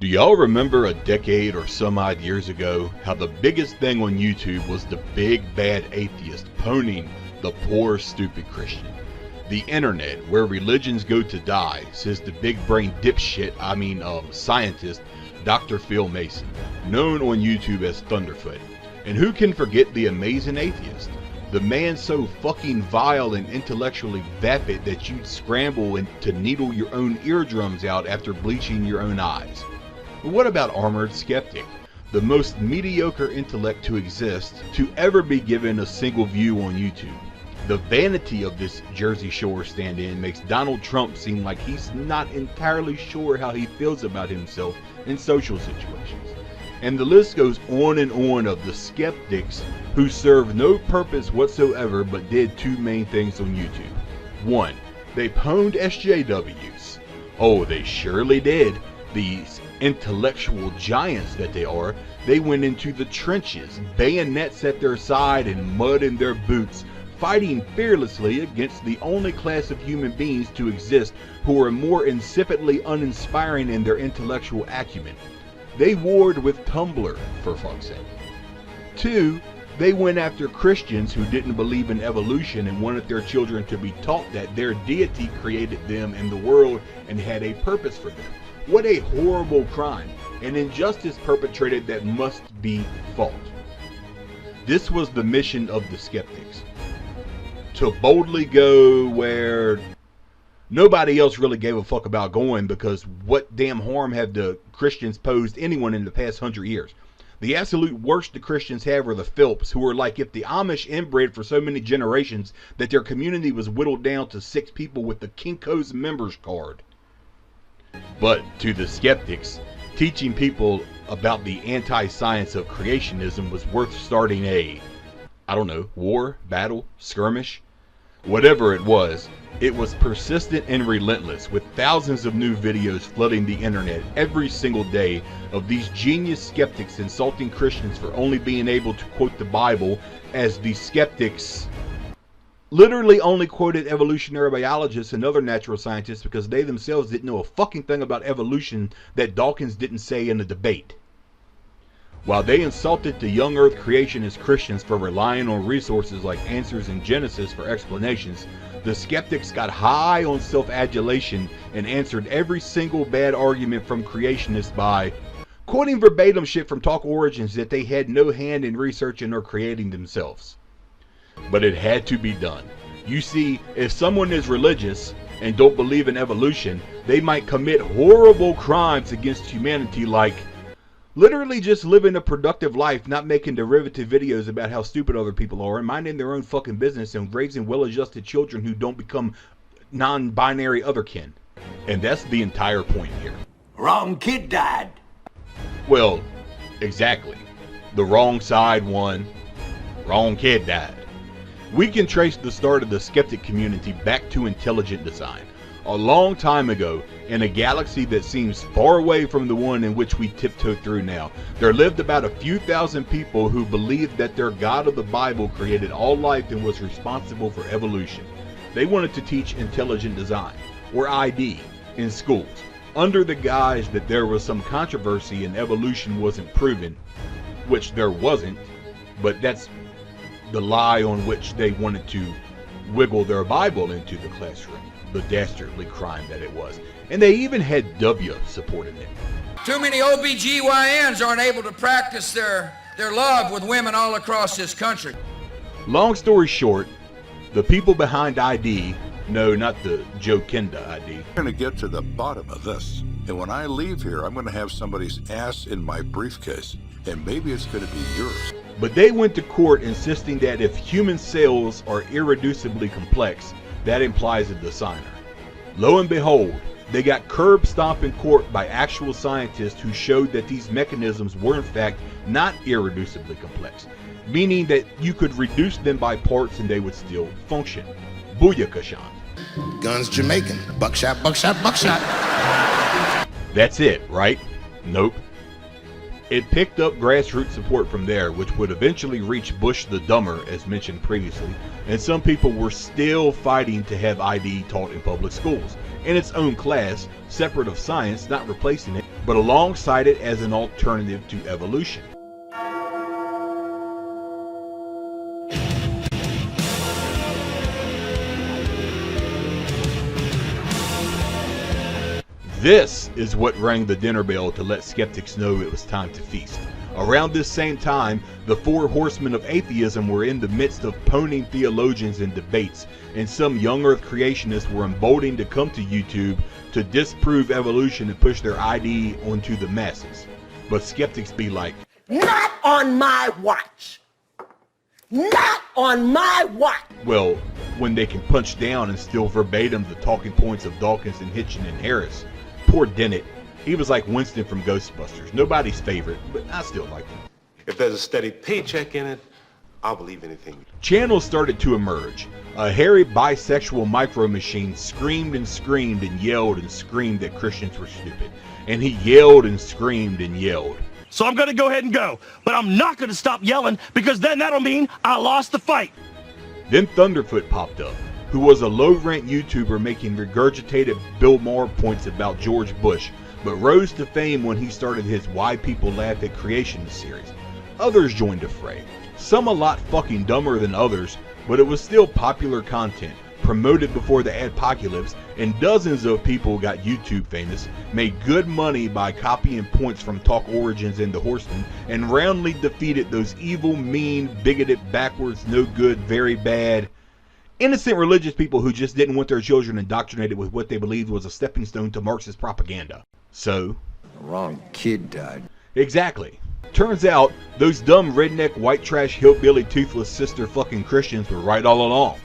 Do y'all remember a decade or some odd years ago how the biggest thing on YouTube was the big bad atheist poning the poor stupid Christian? The internet, where religions go to die, says the big brain dipshit, scientist, Dr. Phil Mason, known on YouTube as Thunderfoot. And who can forget the amazing atheist? The man so fucking vile and intellectually vapid that you'd scramble to needle your own eardrums out after bleaching your own eyes. But what about Armored Skeptic, the most mediocre intellect to exist, to ever be given a single view on YouTube? The vanity of this Jersey Shore stand-in makes Donald Trump seem like he's not entirely sure how he feels about himself in social situations. And the list goes on and on of the skeptics who serve no purpose whatsoever but did two main things on YouTube. One, they pwned SJWs. Oh, they surely did. These intellectual giants that they are, they went into the trenches, bayonets at their side and mud in their boots, fighting fearlessly against the only class of human beings to exist who are more insipidly uninspiring in their intellectual acumen. They warred with Tumblr, for fuck's sake. Two, they went after Christians who didn't believe in evolution and wanted their children to be taught that their deity created them and the world and had a purpose for them. What a horrible crime, an injustice perpetrated that must be fought. This was the mission of the skeptics. To boldly go where nobody else really gave a fuck about going, because what damn harm have the Christians posed anyone in the past 100 years? The absolute worst the Christians have are the Philps, who are like if the Amish inbred for so many generations that their community was whittled down to 6 people with the Kinko's members card. But to the skeptics, teaching people about the anti-science of creationism was worth starting a, war, battle, skirmish, whatever it was persistent and relentless, with thousands of new videos flooding the internet every single day of these genius skeptics insulting Christians for only being able to quote the Bible, as the skeptics literally only quoted evolutionary biologists and other natural scientists because they themselves didn't know a fucking thing about evolution that Dawkins didn't say in a debate. While they insulted the young earth creationist Christians for relying on resources like Answers in Genesis for explanations, the skeptics got high on self-adulation and answered every single bad argument from creationists by quoting verbatim shit from Talk Origins that they had no hand in researching or creating themselves. But it had to be done. You see, if someone is religious and don't believe in evolution, they might commit horrible crimes against humanity, like literally just living a productive life, not making derivative videos about how stupid other people are, and minding their own fucking business and raising well-adjusted children who don't become non-binary otherkin. And that's the entire point here. Wrong kid died. Well, exactly. The wrong side won. Wrong kid died. We can trace the start of the skeptic community back to intelligent design. A long time ago, in a galaxy that seems far away from the one in which we tiptoe through now, there lived about a few thousand people who believed that their God of the Bible created all life and was responsible for evolution. They wanted to teach intelligent design, or ID, in schools, under the guise that there was some controversy and evolution wasn't proven, which there wasn't, but that's the lie on which they wanted to wiggle their Bible into the classroom, the dastardly crime that it was. And they even had W supporting it. Too many OBGYNs aren't able to practice their love with women all across this country. Long story short, the people behind ID, no, not the Joe Kenda ID. I'm going to get to the bottom of this. And when I leave here, I'm going to have somebody's ass in my briefcase. And maybe it's going to be yours. But they went to court insisting that if human cells are irreducibly complex, that implies a designer. Lo and behold, they got curb stomped in court by actual scientists who showed that these mechanisms were in fact not irreducibly complex, meaning that you could reduce them by parts and they would still function. Booyakashan. Guns Jamaican. Buckshot, buckshot, buckshot. That's it, right? Nope. It picked up grassroots support from there, which would eventually reach Bush the Dumber, as mentioned previously, and some people were still fighting to have ID taught in public schools, in its own class, separate of science, not replacing it. but alongside it as an alternative to evolution. This is what rang the dinner bell to let skeptics know it was time to feast. Around this same time, the four horsemen of atheism were in the midst of ponying theologians in debates, and some young earth creationists were emboldened to come to YouTube to disprove evolution and push their ID onto the masses. But skeptics be like, Not on my watch. Not on my watch. well, when they can punch down and steal verbatim the talking points of Dawkins and Hitchin and Harris. Poor Dennett. He was like Winston from Ghostbusters. Nobody's favorite, but I still like him. If there's a steady paycheck in it, I'll believe anything. Channels started to emerge. A hairy bisexual micro machine screamed and yelled and screamed that Christians were stupid. And he yelled and screamed and yelled. So I'm gonna go ahead and go, but I'm not gonna stop yelling because then that'll mean I lost the fight. Then Thunderfoot popped up, who was a low-rent YouTuber making regurgitated Bill Maher points about George Bush, but rose to fame when he started his Why People Laugh at Creation series. Others joined the fray, some a lot fucking dumber than others, but it was still popular content, promoted before the adpocalypse, and dozens of people got YouTube famous, made good money by copying points from Talk Origins and the Horsemen, and roundly defeated those evil, mean, bigoted, backwards, no good, very bad, innocent religious people who just didn't want their children indoctrinated with what they believed was a stepping stone to Marxist propaganda. So, The wrong kid died. exactly. Turns out, those dumb redneck white trash hillbilly toothless sister fucking Christians were right all along.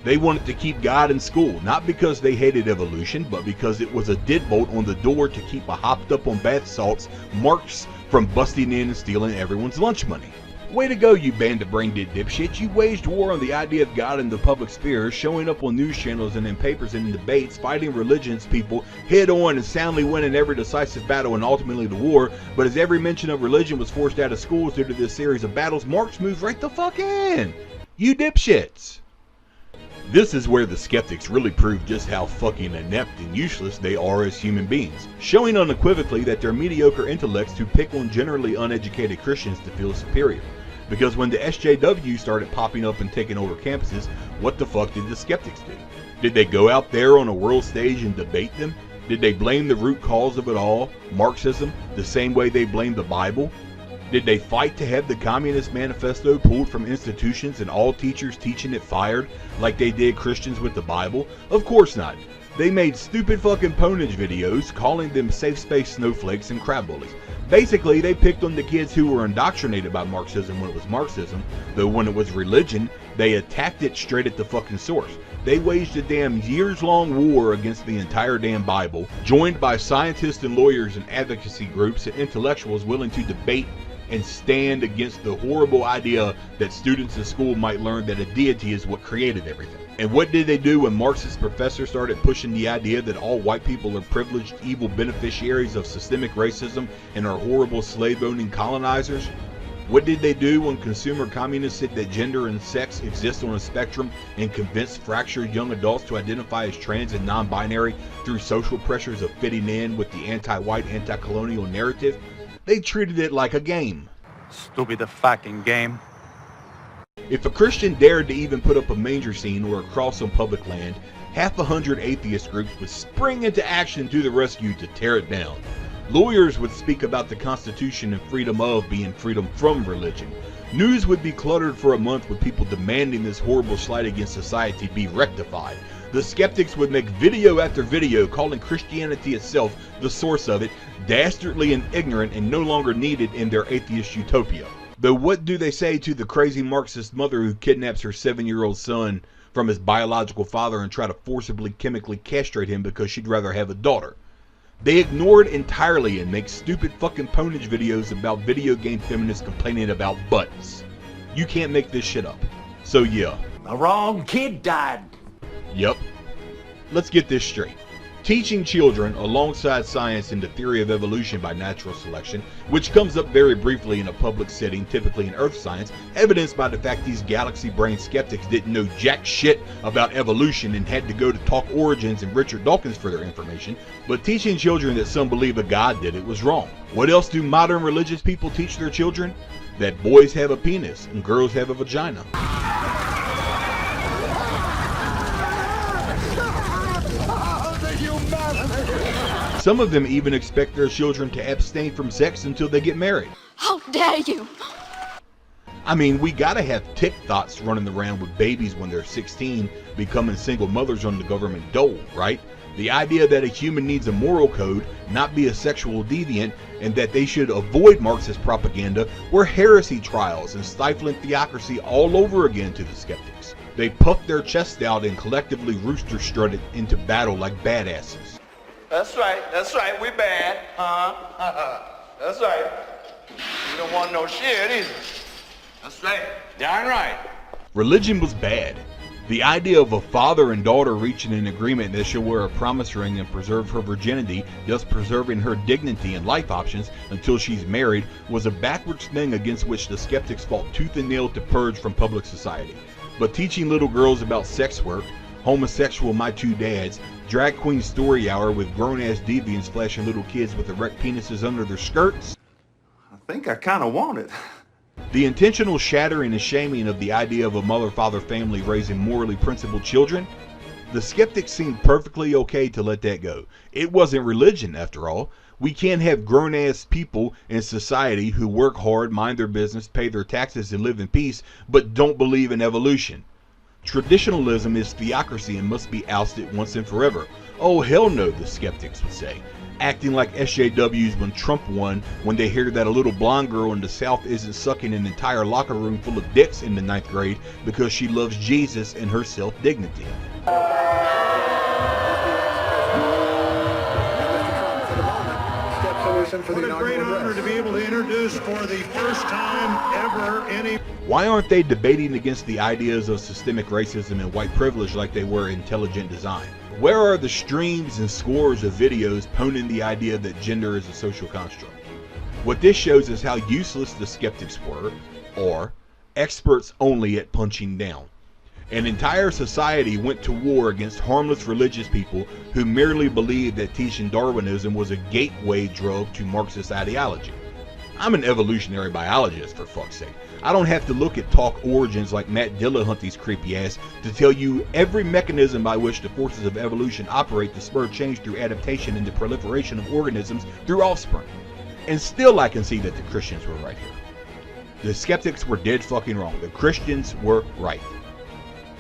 They wanted to keep God in school, not because they hated evolution, but because it was a deadbolt on the door to keep a hopped up on bath salts Marx from busting in and stealing everyone's lunch money. Way to go, you band of brain-dead dipshits. You waged war on the idea of God in the public sphere, showing up on news channels and in papers and in debates, fighting religions people head-on and soundly winning every decisive battle and ultimately the war. But as every mention of religion was forced out of schools due to this series of battles, Marx moved right the fuck in. You dipshits. This is where the skeptics really prove just how fucking inept and useless they are as human beings, showing unequivocally that they're mediocre intellects who pick on generally uneducated Christians to feel superior. Because when the SJW started popping up and taking over campuses, what the fuck did the skeptics do? Did they go out there on a world stage and debate them? Did they blame the root cause of it all, Marxism, the same way they blamed the Bible? Did they fight to have the Communist Manifesto pulled from institutions and all teachers teaching it fired, like they did Christians with the Bible? Of course not. They made stupid fucking ponage videos calling them safe space snowflakes and crab bullies. Basically, they picked on the kids who were indoctrinated by Marxism when it was Marxism, though when it was religion, they attacked it straight at the fucking source. They waged a damn years-long war against the entire damn Bible, joined by scientists and lawyers and advocacy groups and intellectuals willing to debate and stand against the horrible idea that students in school might learn that a deity is what created everything. And what did they do when Marxist professors started pushing the idea that all white people are privileged, evil beneficiaries of systemic racism and are horrible slave-owning colonizers? What did they do when consumer communists said that gender and sex exist on a spectrum and convinced fractured young adults to identify as trans and non-binary through social pressures of fitting in with the anti-white, anti-colonial narrative? They treated it like a game. Stupid fucking game. If a Christian dared to even put up a manger scene or a cross on public land, 100 atheist groups would spring into action to the rescue to tear it down. Lawyers would speak about the Constitution and freedom of being freedom from religion. News would be cluttered for a month with people demanding this horrible slight against society be rectified. The skeptics would make video after video calling Christianity itself, the source of it, dastardly and ignorant and no longer needed in their atheist utopia. Though what do they say to the crazy Marxist mother who kidnaps her 7-year-old son from his biological father and try to forcibly chemically castrate him because she'd rather have a daughter? They ignore it entirely and make stupid fucking ponage videos about video game feminists complaining about butts. You can't make this shit up. So yeah. The wrong kid died. Yep. Let's get this straight. Teaching children alongside science and the theory of evolution by natural selection, which comes up very briefly in a public setting, typically in earth science, evidenced by the fact these galaxy brain skeptics didn't know jack shit about evolution and had to go to Talk Origins and Richard Dawkins for their information. But teaching children that some believe a god did it was wrong. What else do modern religious people teach their children? That boys have a penis and girls have a vagina. Some of them even expect their children to abstain from sex until they get married. How dare you! I mean, we gotta have tick thoughts running around with babies when they're 16 becoming single mothers on the government dole, right? The idea that a human needs a moral code, not be a sexual deviant, and that they should avoid Marxist propaganda were heresy trials and stifling theocracy all over again to the skeptics. They puffed their chests out and collectively rooster strutted into battle like badasses. That's right, we bad, huh? That's right. You don't want no shit either. That's right, darn right. Religion was bad. The idea of a father and daughter reaching an agreement that she'll wear a promise ring and preserve her virginity, thus preserving her dignity and life options until she's married, was a backwards thing against which the skeptics fought tooth and nail to purge from public society. But teaching little girls about sex work, homosexual my two dads, drag queen story hour with grown-ass deviants flashing little kids with erect penises under their skirts, I think I kind of want it. the intentional shattering and shaming of the idea of a mother-father family raising morally principled children, the skeptics seemed perfectly okay to let that go. It wasn't religion, after all. We can't have grown-ass people in society who work hard, mind their business, pay their taxes, and live in peace, but don't believe in evolution. Traditionalism is theocracy and must be ousted once and forever. Oh hell no, the skeptics would say, acting like SJWs when Trump won when they hear that a little blonde girl in the South isn't sucking an entire locker room full of dicks in the 9th grade because she loves Jesus and her self-dignity. What a great honor to be able to introduce for the first time ever any... Why aren't they debating against the ideas of systemic racism and white privilege like they were intelligent design? Where are the streams and scores of videos poning the idea that gender is a social construct? What this shows is how useless the skeptics were, or experts only at punching down. An entire society went to war against harmless religious people who merely believed that teaching Darwinism was a gateway drug to Marxist ideology. I'm an evolutionary biologist, for fuck's sake. I don't have to look at Talk Origins like Matt Dillahunty's creepy ass to tell you every mechanism by which the forces of evolution operate to spur change through adaptation and the proliferation of organisms through offspring. And still I can see that the Christians were right here. The skeptics were dead fucking wrong. The Christians were right.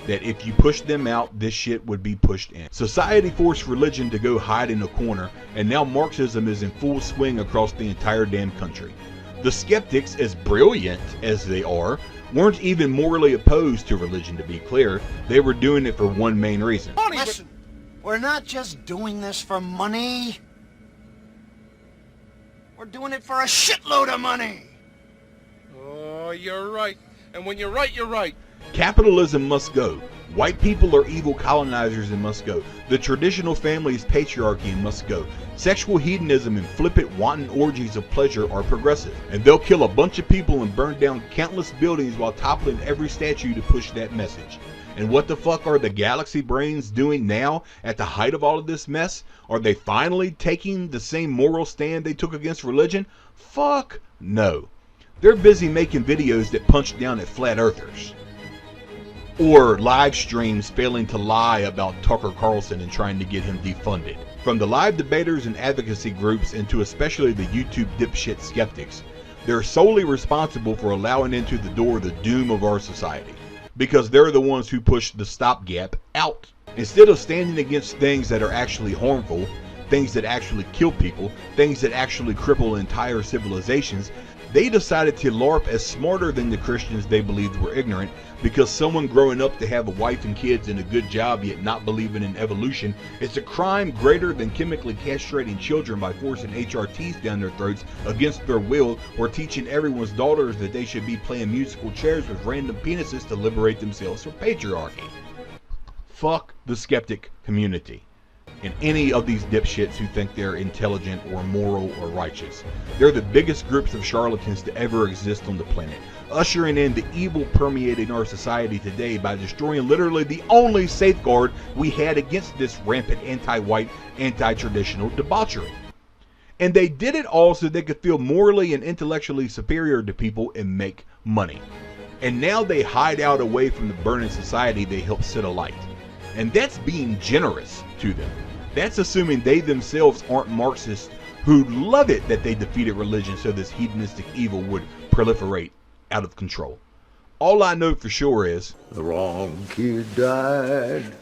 That if you pushed them out, this shit would be pushed in. Society forced religion to go hide in a corner, and now Marxism is in full swing across the entire damn country. The skeptics, as brilliant as they are, weren't even morally opposed to religion, to be clear. They were doing it for one main reason. Listen, we're not just doing this for money. We're doing it for a shitload of money. Oh, you're right. And when you're right, you're right. Capitalism must go. White people are evil colonizers and must go. The traditional family is patriarchy and must go. Sexual hedonism and flippant wanton orgies of pleasure are progressive. And they'll kill a bunch of people and burn down countless buildings while toppling every statue to push that message. And what the fuck are the galaxy brains doing now at the height of all of this mess? Are they finally taking the same moral stand they took against religion? Fuck no. They're busy making videos that punch down at flat earthers. Or live streams failing to lie about Tucker Carlson and trying to get him defunded. From the live debaters and advocacy groups and to especially the YouTube dipshit skeptics, they're solely responsible for allowing into the door the doom of our society. Because they're the ones who push the stopgap out. Instead of standing against things that are actually harmful, things that actually kill people, things that actually cripple entire civilizations, they decided to LARP as smarter than the Christians they believed were ignorant, because someone growing up to have a wife and kids and a good job yet not believing in evolution is a crime greater than chemically castrating children by forcing HRTs down their throats against their will, or teaching everyone's daughters that they should be playing musical chairs with random penises to liberate themselves from patriarchy. Fuck the skeptic community. in any of these dipshits who think they're intelligent or moral or righteous. They're the biggest groups of charlatans to ever exist on the planet, ushering in the evil permeating our society today by destroying literally the only safeguard we had against this rampant anti-white, anti-traditional debauchery. And they did it all so they could feel morally and intellectually superior to people and make money. And now they hide out away from the burning society they helped set alight. And that's being generous to them. That's assuming they themselves aren't Marxists who'd love it that they defeated religion so this hedonistic evil would proliferate out of control. All I know for sure is the wrong kid died.